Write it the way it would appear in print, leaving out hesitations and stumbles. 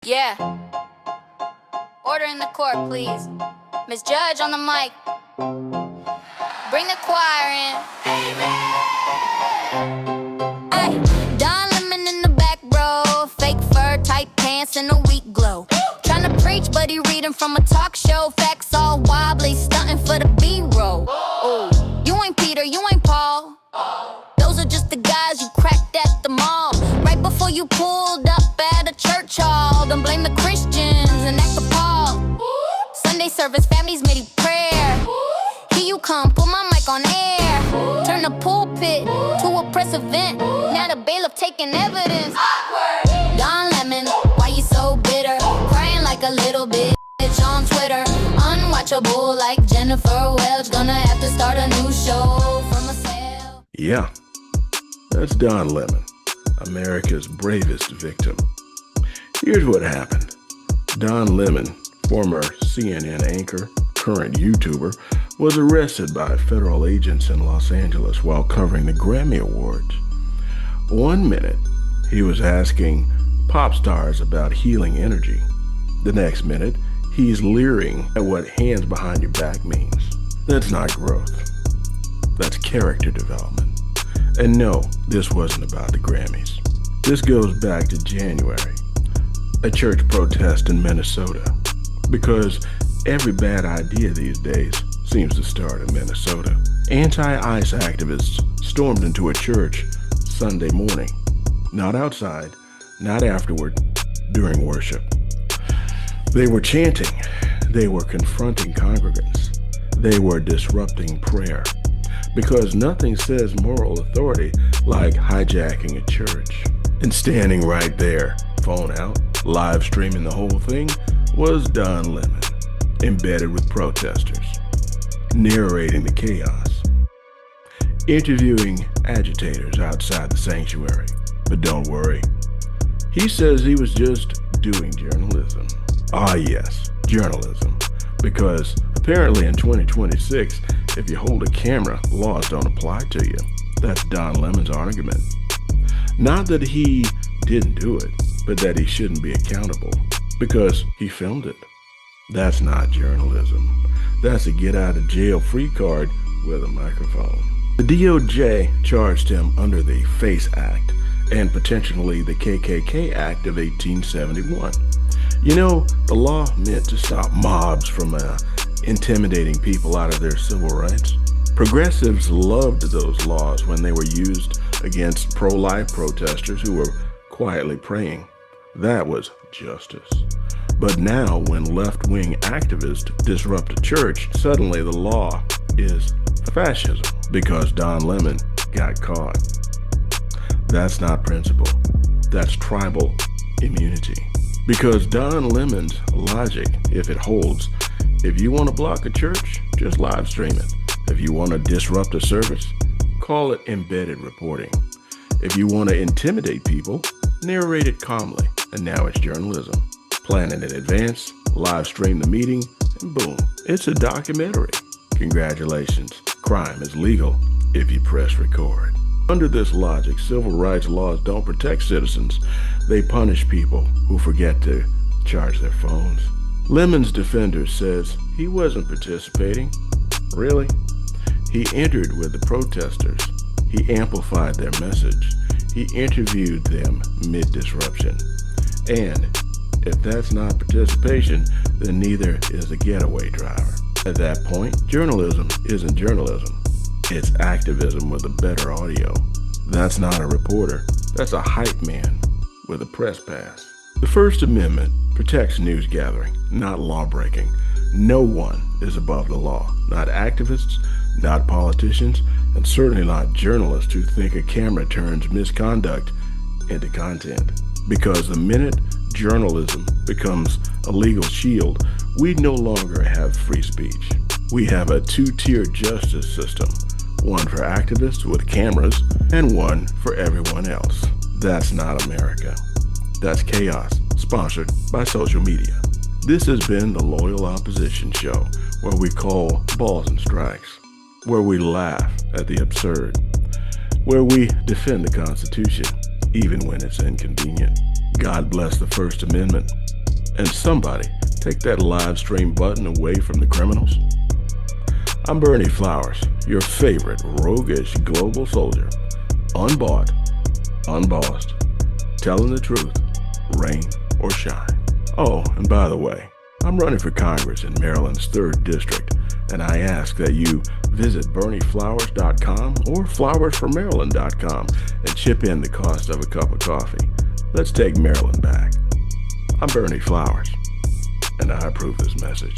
Yeah. Order in the court, please. Miss Judge on the mic. Bring the choir in. Ay, Don Lemon in the back row. Fake fur, tight pants, and a weak glow. Tryna preach, but he reading from a talk show. Facts all wobbly, stunting for the B-roll. Oh, you ain't Peter, you ain't Paul. Those are just the guys you cracked at the mall. Right before you pulled up at a church hall. Don't blame the Christians and act appalled. Sunday service, families made prayer. Here you come, put my mic on air. Turn the pulpit to a press event. Now the bailiff taking evidence. Don Lemon, why you so bitter? Crying like a little bitch on Twitter. Unwatchable like Jennifer Welch. Gonna have to start a new show from a cell. Yeah, that's Don Lemon, America's bravest victim. Here's what happened. Don Lemon, former CNN anchor, current YouTuber, was arrested by federal agents in Los Angeles while covering the Grammy Awards. 1 minute, he was asking pop stars about healing energy. The next minute, he's leering at what hands behind your back means. That's not growth. That's character development. And no, this wasn't about the Grammys. This goes back to January, a church protest in Minnesota. Because every bad idea these days seems to start in Minnesota. Anti-ICE activists stormed into a church Sunday morning. Not outside, not afterward, during worship. They were chanting. They were confronting congregants. They were disrupting prayer. Because nothing says moral authority like hijacking a church. And standing right there, phone out, live streaming the whole thing, was Don Lemon, embedded with protesters, narrating the chaos, interviewing agitators outside the sanctuary. But don't worry, he says he was just doing journalism. Ah yes, journalism. Because apparently in 2026, if you hold a camera, laws don't apply to you. That's Don Lemon's argument. Not that he didn't do it, but that he shouldn't be accountable because he filmed it. That's not journalism. That's a get out of jail free card with a microphone. The DOJ charged him under the FACE Act and potentially the KKK Act of 1871. You know, the law meant to stop mobs from intimidating people out of their civil rights. Progressives loved those laws when they were used against pro-life protesters who were quietly praying. That was justice. But now, when left-wing activists disrupt a church, suddenly the law is fascism because Don Lemon got caught. That's not principle. That's tribal immunity. Because Don Lemon's logic, if it holds, if you want to block a church, just live stream it. If you want to disrupt a service, call it embedded reporting. If you want to intimidate people, narrate it calmly. And now it's journalism. Plan it in advance, live stream the meeting, and boom, it's a documentary. Congratulations, crime is legal if you press record. Under this logic, civil rights laws don't protect citizens. They punish people who forget to charge their phones. Lemon's defender says he wasn't participating. Really? He entered with the protesters. He amplified their message. He interviewed them mid-disruption. And if that's not participation, then neither is a getaway driver. At that point, journalism isn't journalism. It's activism with a better audio. That's not a reporter. That's a hype man with a press pass. The First Amendment protects news gathering, not law breaking. No one is above the law. Not activists, not politicians, and certainly not journalists who think a camera turns misconduct into content. Because the minute journalism becomes a legal shield, we no longer have free speech. We have a two-tiered justice system. One for activists with cameras, and one for everyone else. That's not America. That's chaos, sponsored by social media. This has been the Loyal Opposition Show, where we call balls and strikes, where we laugh at the absurd, where we defend the Constitution, even when it's inconvenient. God bless the First Amendment. and somebody take that live stream button away from the criminals? I'm Bernie Flowers, your favorite roguish global soldier. Unbought, unbossed, telling the truth, rain or shine. Oh, and by the way, I'm running for Congress in Maryland's 3rd District, and I ask that you visit BernieFlowers.com or FlowersForMaryland.com and chip in the cost of a cup of coffee. Let's take Maryland back. I'm Bernie Flowers, and I approve this message.